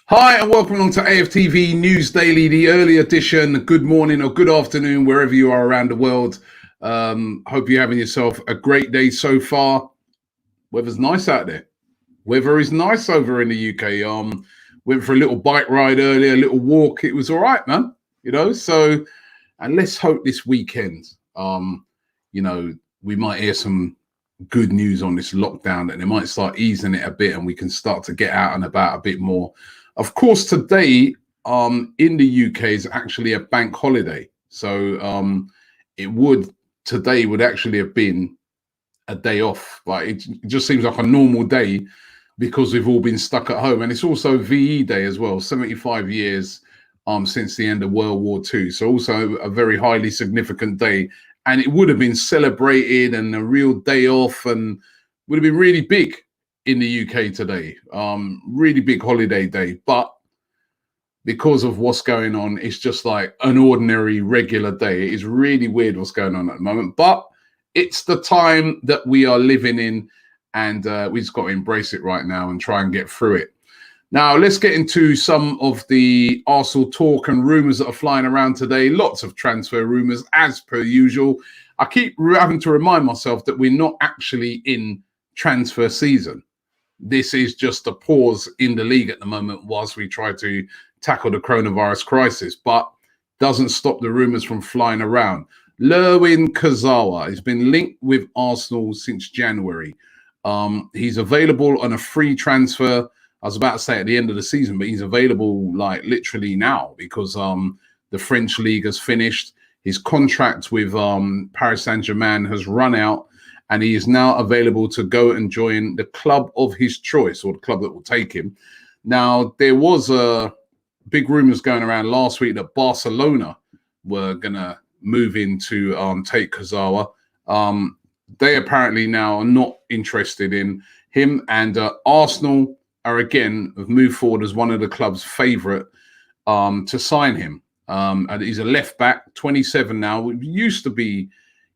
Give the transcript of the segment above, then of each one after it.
Hi and welcome along to AFTV News Daily, the early edition. Good morning or good afternoon, wherever you are around the world. Hope you're having yourself a great day so far. Weather's nice out there. Weather is nice over in the UK. Went for a little bike ride earlier, a little walk. It was all right, man. And let's hope this weekend, we might hear some good news on this lockdown, and they might start easing it a bit and we can start to get out and about a bit more. Of course, today in the UK is actually a bank holiday. So today would actually have been a day off. Like it just seems like a normal day because we've all been stuck at home. And it's also VE Day as well, 75 years since the end of World War II. So also a very highly significant day. And it would have been celebrated and a real day off and would have been really big in the UK today. Really big holiday day. But because of what's going on, it's just like an ordinary regular day. It is really weird what's going on at the moment. But it's the time that we are living in, and we just got to embrace it right now and try and get through it. Now, let's get into some of the Arsenal talk and rumours that are flying around today. Lots of transfer rumours, as per usual. I keep having to remind myself that we're not actually in transfer season. This is just a pause in the league at the moment whilst we try to tackle the coronavirus crisis, but doesn't stop the rumours from flying around. Lerwin Kurzawa has been linked with Arsenal since January. He's available on a free transfer. I was about to say at the end of the season, but he's available like literally now because the French league has finished. His contract with Paris Saint-Germain has run out, and he is now available to go and join the club of his choice, or the club that will take him. Now, there was big rumours going around last week that Barcelona were going to move in to take Kurzawa. They apparently now are not interested in him, and Arsenal have moved forward as one of the club's favourite to sign him. And he's a left back, 27 now. He used to be,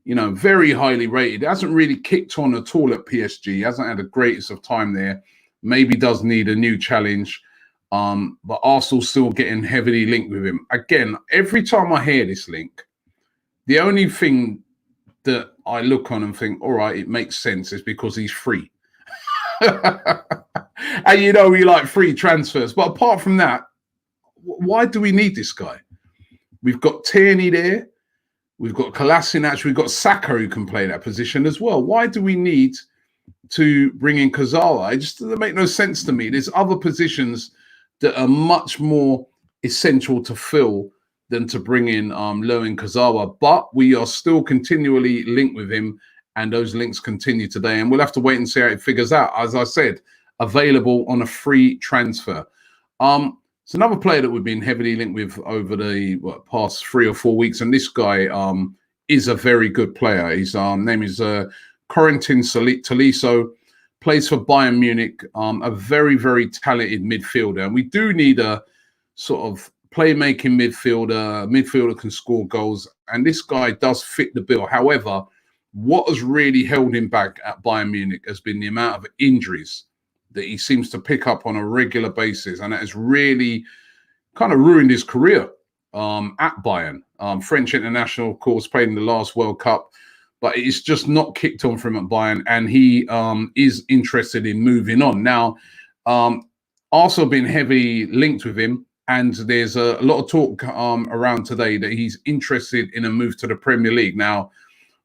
very highly rated. Hasn't really kicked on at all at PSG. Hasn't had the greatest of time there. Maybe does need a new challenge. But Arsenal's still getting heavily linked with him. Again, every time I hear this link, the only thing that I look on and think, all right, it makes sense, is because he's free. And we like free transfers. But apart from that, why do we need this guy? We've got Tierney there. We've got Kolasinac. We've got Saka who can play that position as well. Why do we need to bring in Kurzawa? It just doesn't make no sense to me. There's other positions that are much more essential to fill than to bring in Lerwin Kurzawa. But we are still continually linked with him, and those links continue today. And we'll have to wait and see how it figures out. As I said, available on a free transfer. It's another player that we've been heavily linked with over the past 3 or 4 weeks. And this guy is a very good player. His name is Corentin Tolisso, plays for Bayern Munich, a very, very talented midfielder. And we do need a sort of playmaking midfielder can score goals. And this guy does fit the bill. However, what has really held him back at Bayern Munich has been the amount of injuries that he seems to pick up on a regular basis. And that has really kind of ruined his career at Bayern. French international, of course, played in the last World Cup, but it's just not kicked on for him at Bayern. And he is interested in moving on. Now, also been heavily linked with him. And there's a lot of talk around today that he's interested in a move to the Premier League. Now,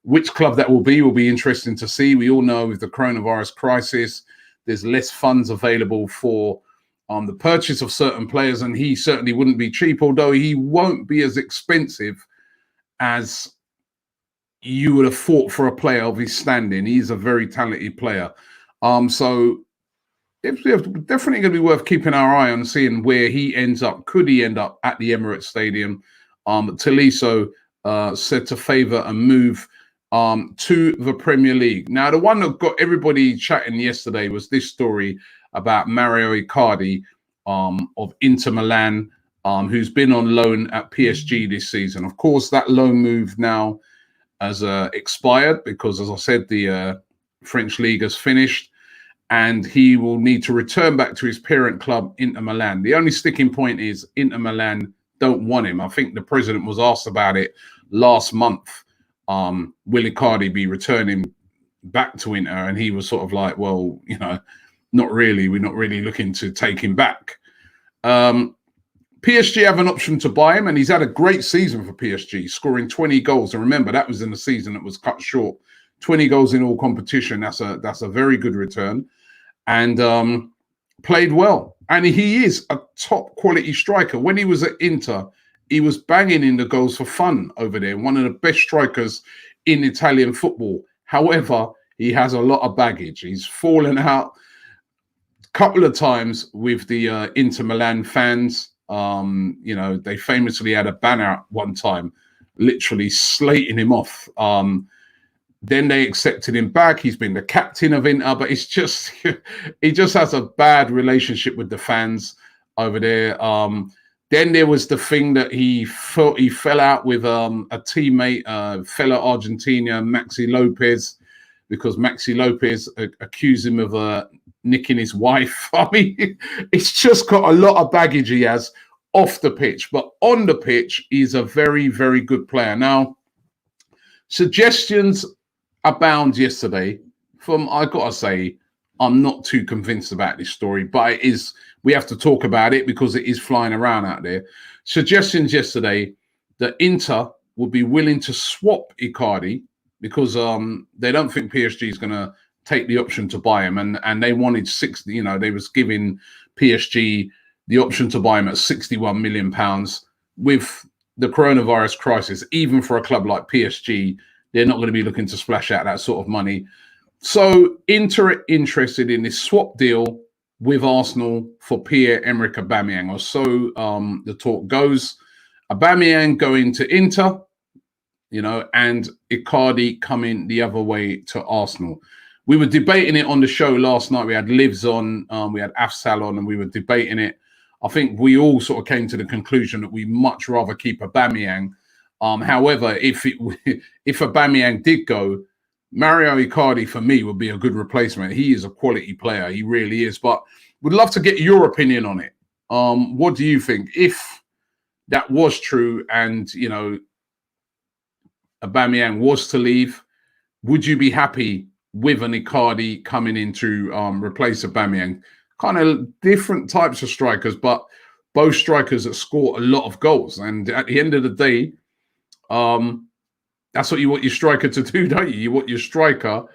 which club that will be interesting to see. We all know with the coronavirus crisis, there's less funds available for the purchase of certain players, and he certainly wouldn't be cheap, although he won't be as expensive as you would have thought for a player of his standing. He's a very talented player. So it's definitely going to be worth keeping our eye on, seeing where he ends up. Could he end up at the Emirates Stadium? Tolisso said to favour a move to the Premier League. Now, the one that got everybody chatting yesterday was this story about Mario Icardi of Inter Milan, who's been on loan at PSG this season. Of course, that loan move now has expired because, as I said, the French league has finished. and he will need to return back to his parent club, Inter Milan. The only sticking point is Inter Milan don't want him. I think the president was asked about it last month. Will Icardi be returning back to Inter? And he was sort of like, well, you know, not really. We're not really looking to take him back. PSG have an option to buy him, and he's had a great season for PSG, scoring 20 goals. And remember, that was in the season that was cut short. 20 goals in all competition. That's a very good return, and played well. And he is a top quality striker. When he was at Inter, he was banging in the goals for fun over there. One of the best strikers in Italian football. However, he has a lot of baggage. He's fallen out a couple of times with the Inter Milan fans. You know, they famously had a banner one time, literally slating him off. Then they accepted him back. He's been the captain of Inter, but it's just he just has a bad relationship with the fans over there. Then there was the thing that he fell out with a teammate, fellow Argentina, Maxi Lopez, because Maxi Lopez accused him of nicking his wife. I mean, it's just got a lot of baggage he has off the pitch, but on the pitch, he's a very, very good player. Now, suggestions abound yesterday from, I gotta say, I'm not too convinced about this story, but it is, we have to talk about it because it is flying around out there. Suggestions yesterday that Inter would be willing to swap Icardi because they don't think PSG is going to take the option to buy him, and they wanted 60. You know, they was giving PSG the option to buy him at £61 million. With the coronavirus crisis, even for a club like PSG, they're not going to be looking to splash out that sort of money. So Inter interested in this swap deal with Arsenal for Pierre-Emerick Aubameyang, or so the talk goes. Aubameyang going to Inter, you know, and Icardi coming the other way to Arsenal. We were debating it on the show last night. We had Livs on, we had Afsal on, and we were debating it. I think we all sort of came to the conclusion that we much rather keep Aubameyang. However, if Aubameyang did go, Mario Icardi for me would be a good replacement. He is a quality player, he really is. But would love to get your opinion on it. What do you think if that was true, and you know Aubameyang was to leave? Would you be happy with an Icardi coming in to replace Aubameyang? Kind of different types of strikers, but both strikers that score a lot of goals. And at the end of the day, that's what you want your striker to do, don't you? You want your striker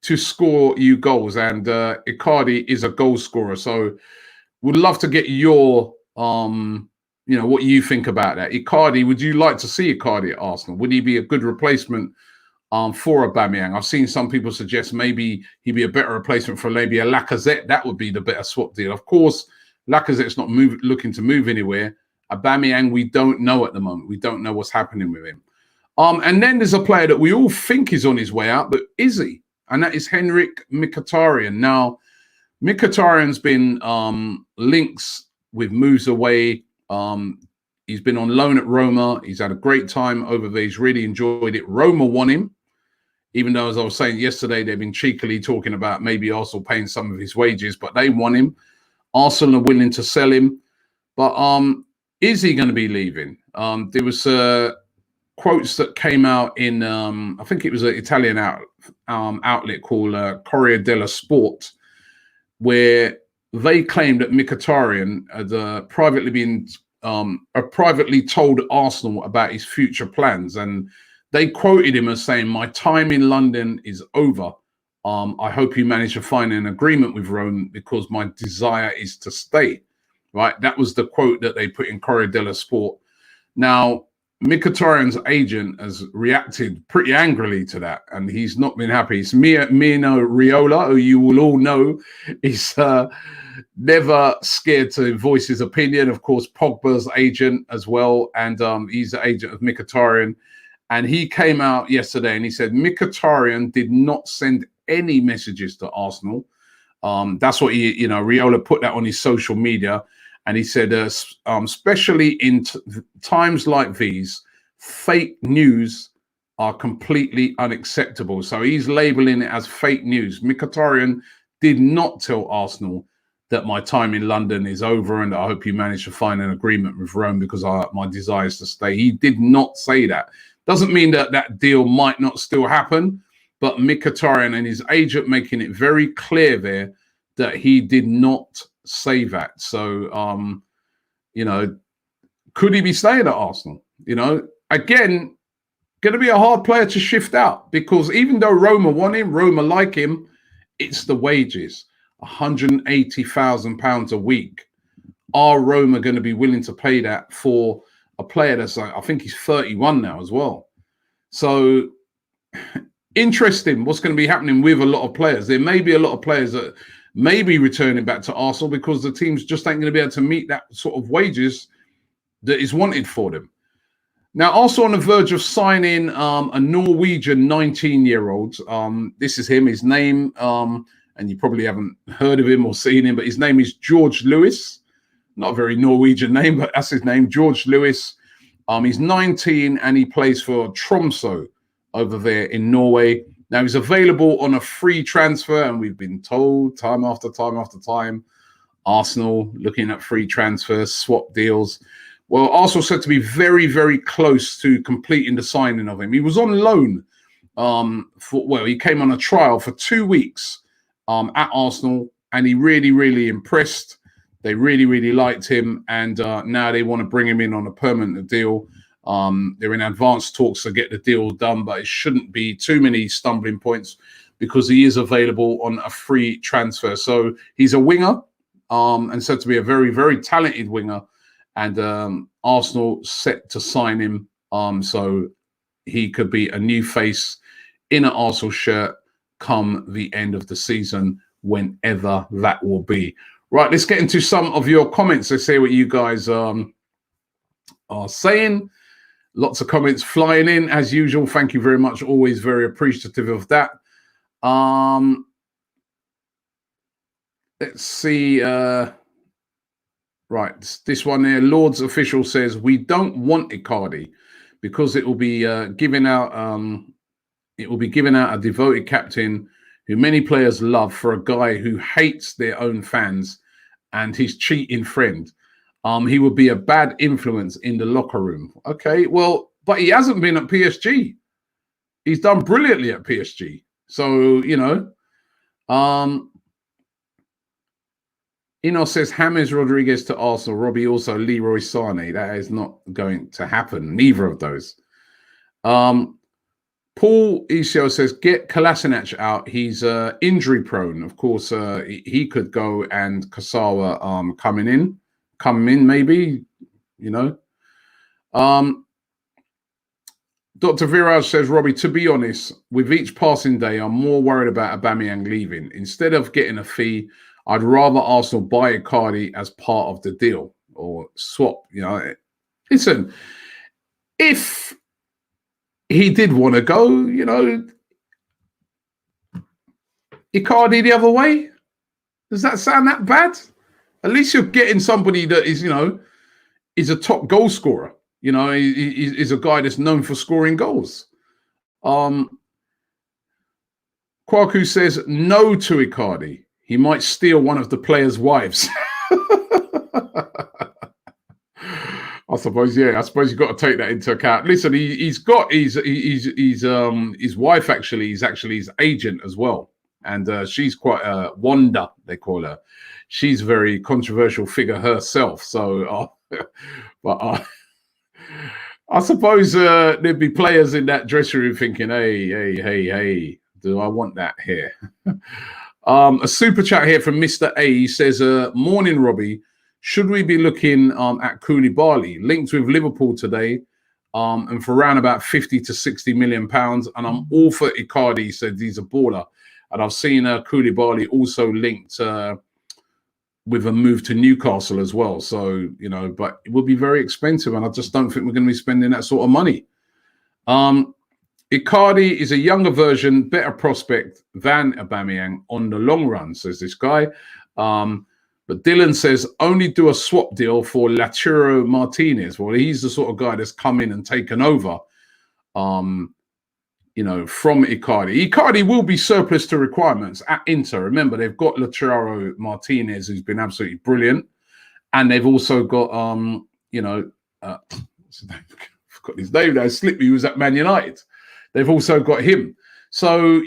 to score you goals, and Icardi is a goal scorer. So would love to get your, you know, what you think about that. Icardi, would you like to see Icardi at Arsenal? Would he be a good replacement for Aubameyang? I've seen some people suggest maybe he'd be a better replacement for maybe a Lacazette. That would be the better swap deal. Of course, Lacazette's not looking to move anywhere. Aubameyang, we don't know at the moment. We don't know what's happening with him. And then there's a player that we all think is on his way out, but is he? And that is Henrik Mkhitaryan. Now, Mkhitaryan's been links with moves away. He's been on loan at Roma. He's had a great time over there. He's really enjoyed it. Roma won him, even though, as I was saying yesterday, they've been cheekily talking about maybe Arsenal paying some of his wages, but they won him. Arsenal are willing to sell him. But is he going to be leaving? There was quotes that came out in, I think it was an Italian outlet called Corriere dello Sport, where they claimed that Mkhitaryan had privately told Arsenal about his future plans, and they quoted him as saying, "My time in London is over. I hope you manage to find an agreement with Rome because my desire is to stay." Right? That was the quote that they put in Corriere dello Sport. Now, Mkhitaryan's agent has reacted pretty angrily to that, and he's not been happy. It's Mino Raiola, who you will all know is never scared to voice his opinion. Of course, Pogba's agent as well, and he's the agent of Mkhitaryan. And he came out yesterday and he said Mkhitaryan did not send any messages to Arsenal. That's what he, Raiola put that on his social media. And he said, especially in times like these, fake news are completely unacceptable. So he's labeling it as fake news. Mkhitaryan did not tell Arsenal that my time in London is over and I hope you manage to find an agreement with Rome because my desire is to stay. He did not say that. Doesn't mean that that deal might not still happen, but Mkhitaryan and his agent making it very clear there that he did not say that. So, you know, could he be staying at Arsenal? You know, again, going to be a hard player to shift out because even though Roma want him, Roma like him, it's the wages. £180,000 a week. Are Roma going to be willing to pay that for a player that's like, I think he's 31 now as well? So interesting what's going to be happening with a lot of players. There may be a lot of players that may be returning back to Arsenal because the teams just ain't going to be able to meet that sort of wages that is wanted for them. Now, also on the verge of signing a Norwegian 19-year-old. This is him, his name, and you probably haven't heard of him or seen him, but his name is George Lewis. Not a very Norwegian name, but that's his name, George Lewis. He's 19 and he plays for Tromsø over there in Norway. Now, he's available on a free transfer, and we've been told time after time after time, Arsenal looking at free transfers, swap deals. Well, Arsenal said to be very, very close to completing the signing of him. He was on loan. He came on a trial for 2 weeks at Arsenal, and he really, really impressed. They really, really liked him, and now they want to bring him in on a permanent deal. They're in advanced talks to get the deal done, but it shouldn't be too many stumbling points because he is available on a free transfer. So he's a winger, and said to be a very, very talented winger, and Arsenal set to sign him, so he could be a new face in an Arsenal shirt come the end of the season, whenever that will be. Right, let's get into some of your comments. Let's see what you guys are saying. Lots of comments flying in as usual. Thank you very much. Always very appreciative of that. Let's see. Right, this one here. Lord's Official says we don't want Icardi because it will be giving out. It will be giving out a devoted captain who many players love for a guy who hates their own fans and his cheating friend. He would be a bad influence in the locker room. Okay, well, but he hasn't been at PSG. He's done brilliantly at PSG. So, you know, Ino says James Rodriguez to Arsenal, Robbie also Leroy Sané. That is not going to happen. Neither of those. Paul Isio says, get Kolasinac out. He's injury prone. Of course, he could go, and Kasawa come in maybe, you know. Dr. Viraj says, Robbie, to be honest, with each passing day, I'm more worried about Aubameyang leaving. Instead of getting a fee, I'd rather Arsenal buy Icardi as part of the deal or swap, you know. Listen, if he did want to go, you know, Icardi the other way. Does that sound that bad? At least you're getting somebody that is, you know, is a top goal scorer. You know, he's a guy that's known for scoring goals. Kwaku says no to Icardi. He might steal one of the players' wives. I suppose, yeah. I suppose you've got to take that into account. Listen, he's got his wife actually. He's actually his agent as well, and she's quite a Wanda, they call her. She's a very controversial figure herself. So, but I suppose there'd be players in that dressing room thinking, "Hey, do I want that here?" A super chat here from Mr. A. He says, "Morning, Robbie. Should we be looking at Koulibaly, linked with Liverpool today, and for around about 50 to 60 million pounds? And I'm all for Icardi," he said, he's a baller. And I've seen Koulibaly also linked with a move to Newcastle as well. So, you know, but it will be very expensive, and I just don't think we're going to be spending that sort of money. Icardi is a younger version, better prospect than Aubameyang on the long run, says this guy. But Dylan says, only do a swap deal for Lautaro Martinez. Well, he's the sort of guy that's come in and taken over. from Icardi. Icardi will be surplus to requirements at Inter. Remember, they've got Lautaro Martinez, who's been absolutely brilliant, and they've also got what's his name? I forgot his name now. Slippy, who was at Man United. They've also got him. So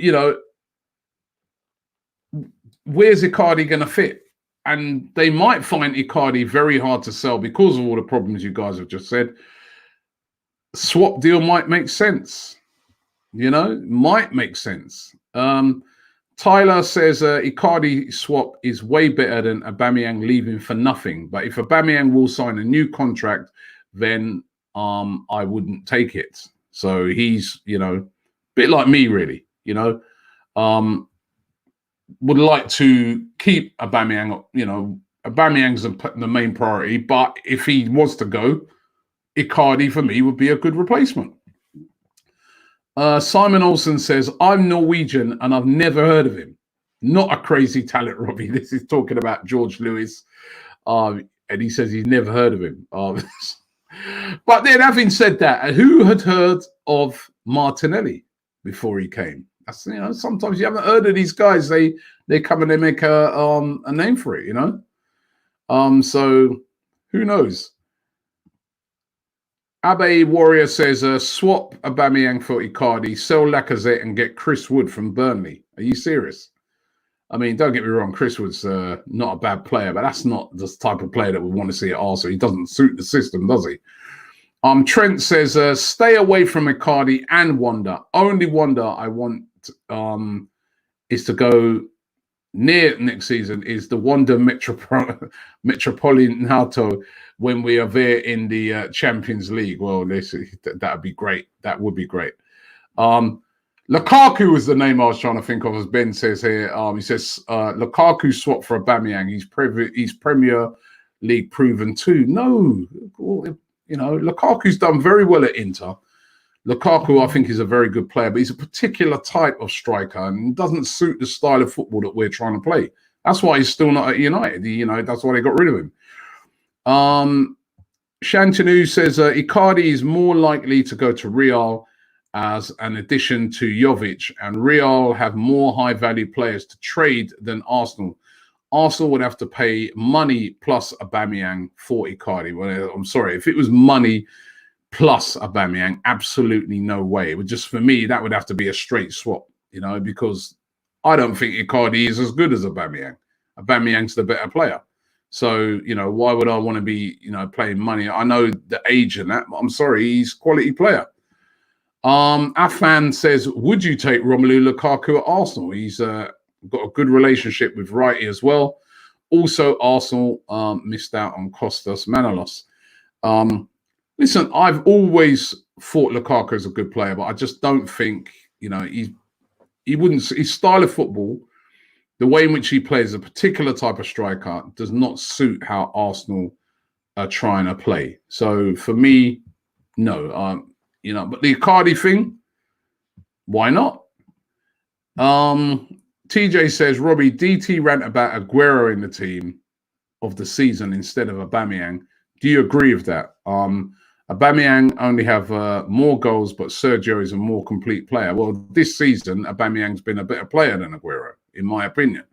where's Icardi going to fit? And they might find Icardi very hard to sell because of all the problems you guys have just said. Swap deal might make sense. Might make sense. Tyler says Icardi swap is way better than Aubameyang leaving for nothing. But if Aubameyang will sign a new contract, then I wouldn't take it. So he's, a bit like me, really. Would like to keep Aubameyang. Aubameyang's the main priority. But if he was to go, Icardi for me would be a good replacement. Simon Olsen says, I'm Norwegian and I've never heard of him. Not a crazy talent, Robbie. This is talking about George Lewis. And he says he's never heard of him. But then having said that, who had heard of Martinelli before he came? That's, sometimes you haven't heard of these guys. They come and they make a name for it, So who knows? Abe Warrior says, swap Aubameyang for Icardi, sell Lacazette and get Chris Wood from Burnley. Are you serious? I mean, don't get me wrong, Chris Wood's not a bad player, but that's not the type of player that we want to see at Arsenal. He doesn't suit the system, does he? Trent says, stay away from Icardi and Wanda. Only Wanda I want is to go near next season is the Wanda Metropolitano when we are there in the Champions League. Well, that would be great. That would be great. Lukaku was the name I was trying to think of, as Ben says here. He says Lukaku swapped for Aubameyang. He's Premier League proven too. No, Lukaku's done very well at Inter. Lukaku, I think, is a very good player, but he's a particular type of striker and doesn't suit the style of football that we're trying to play. That's why he's still not at United. That's why they got rid of him. Shantanu says Icardi is more likely to go to Real as an addition to Jovic, and Real have more high-value players to trade than Arsenal. Arsenal would have to pay money plus Aubameyang for Icardi. Well, I'm sorry, if it was money plus Aubameyang, absolutely no way. It would just, for me, that would have to be a straight swap, because I don't think Icardi is as good as Aubameyang. Aubameyang's the better player. So, why would I want to be, playing money? I know the age and that, but I'm sorry, he's a quality player. Afan says, would you take Romelu Lukaku at Arsenal? He's got a good relationship with Wrighty as well. Also, Arsenal missed out on Kostas Manolas. Listen, I've always thought Lukaku is a good player, but I just don't think, he wouldn't, his style of football, the way in which he plays, a particular type of striker, does not suit how Arsenal are trying to play. So for me, no. But the Icardi thing, why not? TJ says, Robbie, DT rant about Aguero in the team of the season instead of Aubameyang. Do you agree with that? Aubameyang only have more goals, but Sergio is a more complete player. Well, this season, Aubameyang's been a better player than Aguero, in my opinion.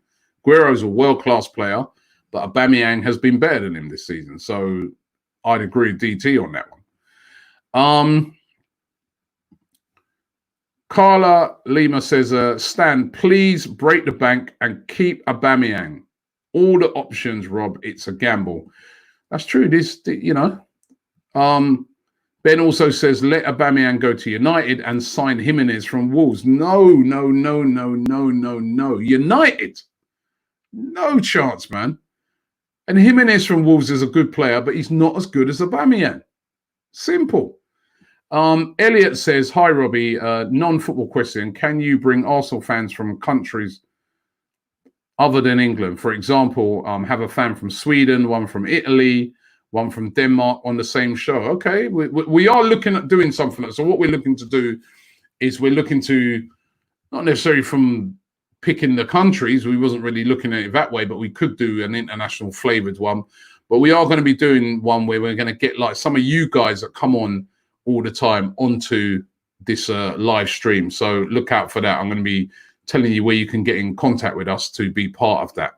Aguero's a world-class player, but Aubameyang has been better than him this season. So I'd agree with DT on that one. Carla Lima says, Stan, please break the bank and keep Aubameyang. All the options, Rob, it's a gamble. That's true. Ben also says, let Aubameyang go to United and sign Jimenez from Wolves. No. United? No chance, man. And Jimenez from Wolves is a good player, but he's not as good as Aubameyang. Simple. Elliot says, hi, Robbie, non-football question. Can you bring Arsenal fans from countries other than England? For example, have a fan from Sweden, one from Italy, one from Denmark on the same show. Okay, we are looking at doing something. So what we're looking to do is we're looking to, not necessarily from picking the countries, we wasn't really looking at it that way, but we could do an international flavored one. But we are going to be doing one where we're going to get like some of you guys that come on all the time onto this live stream. So look out for that. I'm going to be telling you where you can get in contact with us to be part of that.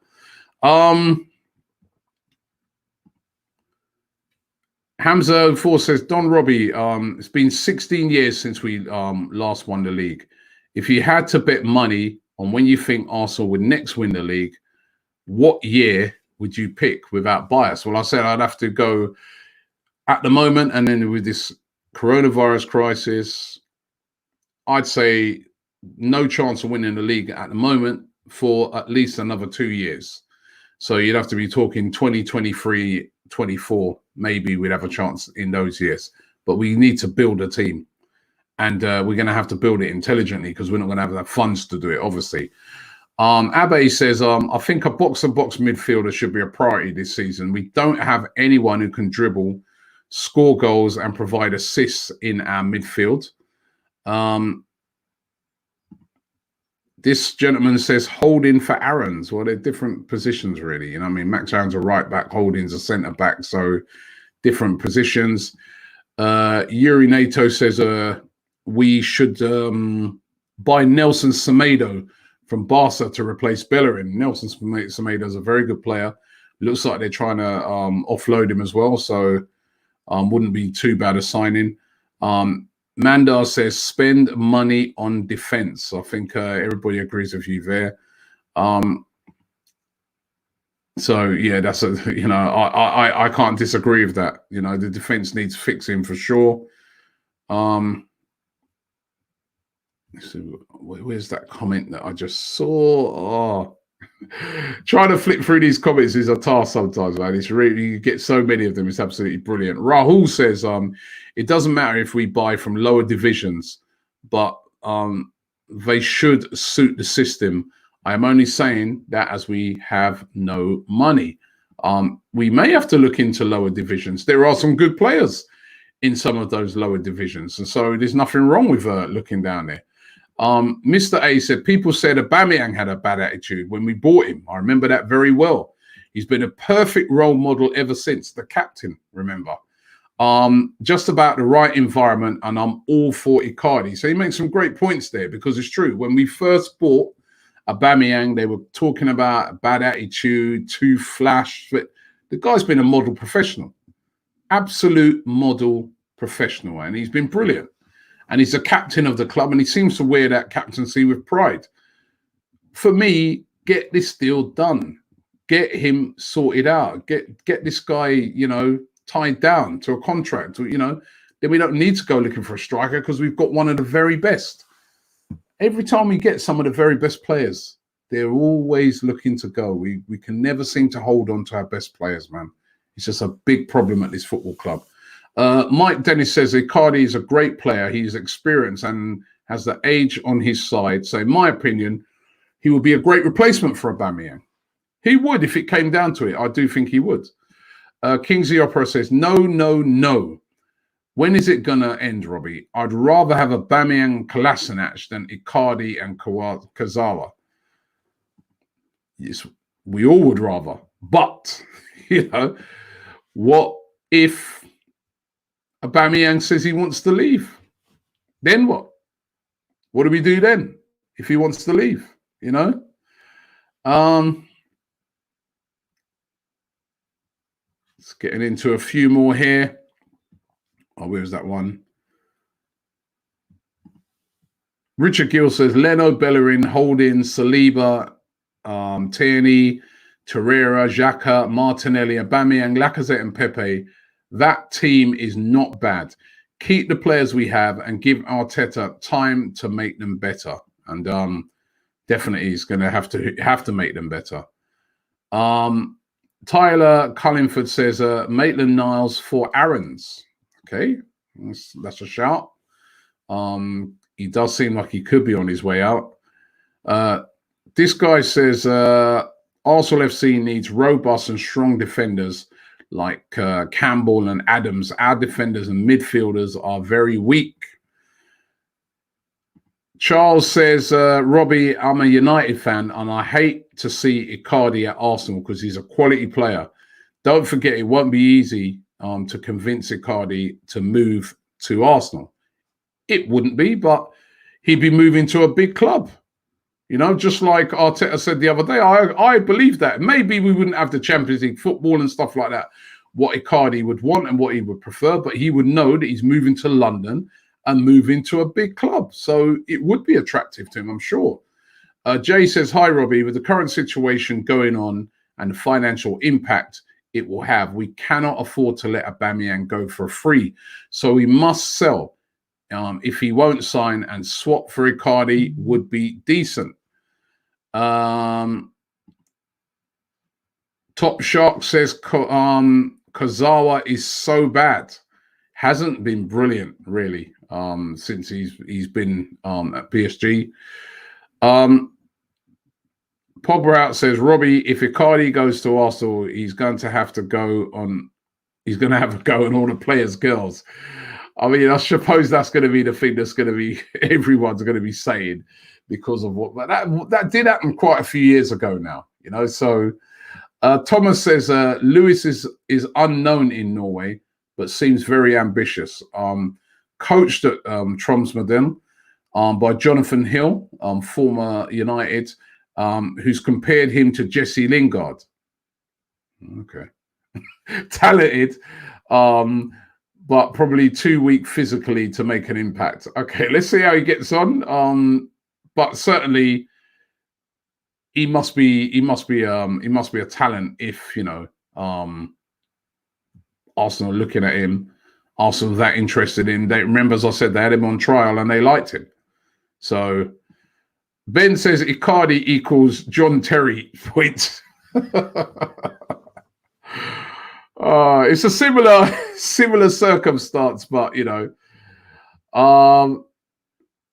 Hamza 04 says, Don Robbie, it's been 16 years since we last won the league. If you had to bet money on when you think Arsenal would next win the league, what year would you pick without bias? Well, I said I'd have to go at the moment, and then with this coronavirus crisis, I'd say no chance of winning the league at the moment for at least another 2 years. So you'd have to be talking 2023, 24, maybe we'd have a chance in those years. But we need to build a team. And we're going to have to build it intelligently because we're not going to have the funds to do it, obviously. Abe says, I think a box-to-box midfielder should be a priority this season. We don't have anyone who can dribble, score goals, and provide assists in our midfield. This gentleman says Holding for Aaron's. Well, they're different positions, really. You know, I mean, Max Aaron's a right back, Holding's a centre back, so different positions. Yuri Nato says we should buy Nelson Semedo from Barca to replace Bellerin. Nelson Semedo is a very good player. Looks like they're trying to offload him as well, so wouldn't be too bad a signing. Mandar says spend money on defense. I think everybody agrees with you there. So yeah, that's a, you know, I can't disagree with that. You know, the defense needs fixing for sure. Let's see, where's that comment that I just saw? Oh, trying to flip through these comments is a task sometimes, man. It's really, you get so many of them. It's absolutely brilliant. Rahul says, it doesn't matter if we buy from lower divisions, but they should suit the system. I am only saying that as we have no money. We may have to look into lower divisions. There are some good players in some of those lower divisions, and so there's nothing wrong with looking down there. Mr. A said, people said Aubameyang had a bad attitude when we bought him. I remember that very well. He's been a perfect role model ever since. The captain, remember. Just about the right environment, and I'm all for Icardi. So he makes some great points there, because it's true. When we first bought Aubameyang, they were talking about bad attitude, too flash. But the guy's been a model professional. Absolute model professional. And he's been brilliant. And he's the captain of the club, and he seems to wear that captaincy with pride. For me, get this deal done. Get him sorted out. Get this guy, you know, tied down to a contract. You know, then we don't need to go looking for a striker because we've got one of the very best. Every time we get some of the very best players, they're always looking to go. We can never seem to hold on to our best players, man. It's just a big problem at this football club. Mike Dennis says Icardi is a great player. He's experienced and has the age on his side. So in my opinion, he would be a great replacement for Aubameyang. He would, if it came down to it. I do think he would. Kingsley Opera says, no, no, no. When is it going to end, Robbie? I'd rather have Aubameyang Kolasinac than Icardi and Kazawa. Yes, we all would rather. But, you know, what if Aubameyang says he wants to leave? Then what? What do we do then if he wants to leave? You know? Let's getting into a few more here. Oh, where's that one? Richard Gill says Leno, Bellerin, Holding, Saliba, Tierney, Torreira, Xhaka, Martinelli, Aubameyang, Lacazette, and Pepe. That team is not bad. Keep the players we have and give Arteta time to make them better. And definitely he's going to have to make them better. Tyler Cullingford says Maitland-Niles for Aaron's. Okay, that's a shout. He does seem like he could be on his way out. This guy says Arsenal FC needs robust and strong defenders like Campbell and Adams. Our defenders and midfielders are very weak. Charles says, Robbie, I'm a United fan and I hate to see Icardi at Arsenal because he's a quality player. Don't forget, it won't be easy to convince Icardi to move to Arsenal. It wouldn't be, but he'd be moving to a big club. You know, just like Arteta said the other day, I believe that. Maybe we wouldn't have the Champions League football and stuff like that, what Icardi would want and what he would prefer, but he would know that he's moving to London and moving to a big club. So it would be attractive to him, I'm sure. Jay says, hi, Robbie. With the current situation going on and the financial impact it will have, we cannot afford to let Aubameyang go for free. So we must sell. If he won't sign, and swap for Icardi would be decent. Top Shark says Kozawa is so bad. Hasn't been brilliant, really, since he's been at PSG. Pobrout says, Robbie, if Icardi goes to Arsenal, he's going to have a go on all the players' girls. I mean, I suppose that's going to be the thing that's going to be everyone's going to be saying because of what, but that did happen quite a few years ago now, you know. So Thomas says Lewis is unknown in Norway, but seems very ambitious. Coached at Tromsø by Jonathan Hill, former United, who's compared him to Jesse Lingard. Okay, talented. But probably too weak physically to make an impact. Okay, let's see how he gets on. But certainly, he must be a talent. If you know, Arsenal looking at him, Arsenal that interested in. They remember, as I said, they had him on trial and they liked him. So Ben says Icardi equals John Terry points. It's a similar circumstance, but you know, oh,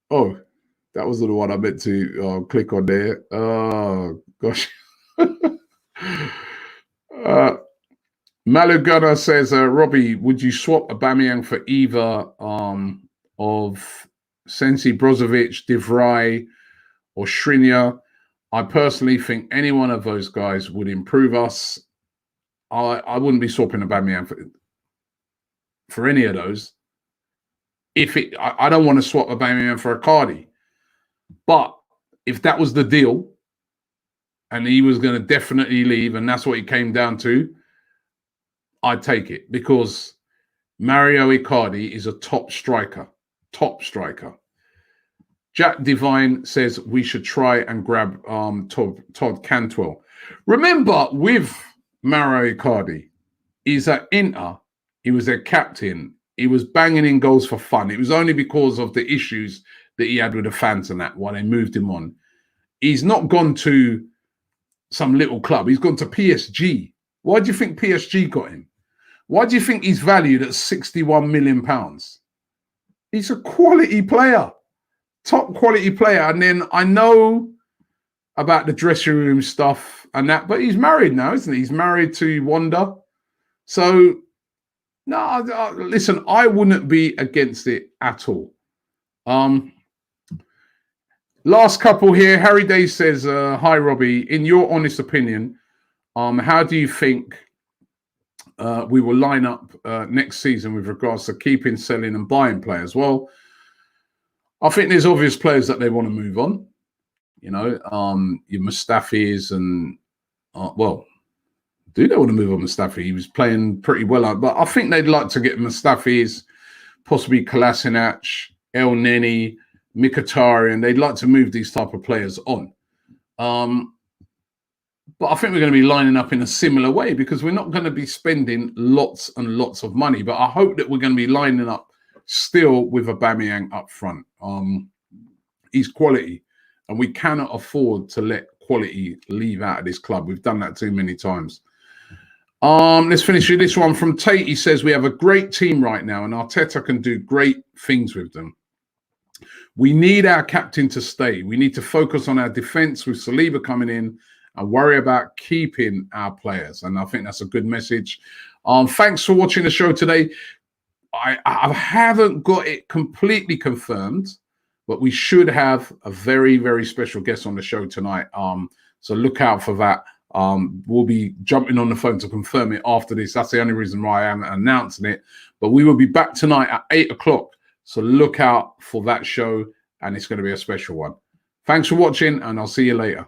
that wasn't the one I meant to click on there. Oh gosh. Malugana says, Robbie, would you swap Aubameyang for either of Sensi Brozovic, De Vrij, or Skriniar? I personally think any one of those guys would improve us. I wouldn't be swapping Aubameyang for any of those. I don't want to swap Aubameyang for Icardi. But if that was the deal, and he was going to definitely leave, and that's what it came down to, I'd take it, because Mario Icardi is a top striker. Top striker. Jack Divine says we should try and grab Todd Cantwell. Remember, with Mario Icardi, he's at Inter. He was their captain. He was banging in goals for fun. It was only because of the issues that he had with the fans and that why they moved him on. He's not gone to some little club. He's gone to PSG. Why do you think PSG got him? Why do you think he's valued at £61 million? He's a quality player, top quality player. And then I know about the dressing room stuff and that, but he's married now, isn't he? He's married to Wanda. So, no, listen, I wouldn't be against it at all. Last couple here. Harry Day says, hi, Robbie. In your honest opinion, how do you think we will line up next season with regards to keeping, selling and buying players? Well, I think there's obvious players that they want to move on. You know, your Mustafis and, well, do they want to move on Mustafi? He was playing pretty well, but I think they'd like to get Mustafis, possibly Kolasinac, El Neni, Mkhitaryan. They'd like to move these type of players on. But I think we're going to be lining up in a similar way because we're not going to be spending lots and lots of money. But I hope that we're going to be lining up still with Aubameyang up front. He's quality, and we cannot afford to let quality leave out of this club. We've done that too many times. Let's finish with this one from Tate. He says, we have a great team right now, and Arteta can do great things with them. We need our captain to stay. We need to focus on our defence with Saliba coming in and worry about keeping our players. And I think that's a good message. Thanks for watching the show today. I haven't got it completely confirmed, but we should have a very, very special guest on the show tonight. So look out for that. We'll be jumping on the phone to confirm it after this. That's the only reason why I am announcing it. But we will be back tonight at 8 o'clock So look out for that show, and it's going to be a special one. Thanks for watching, and I'll see you later.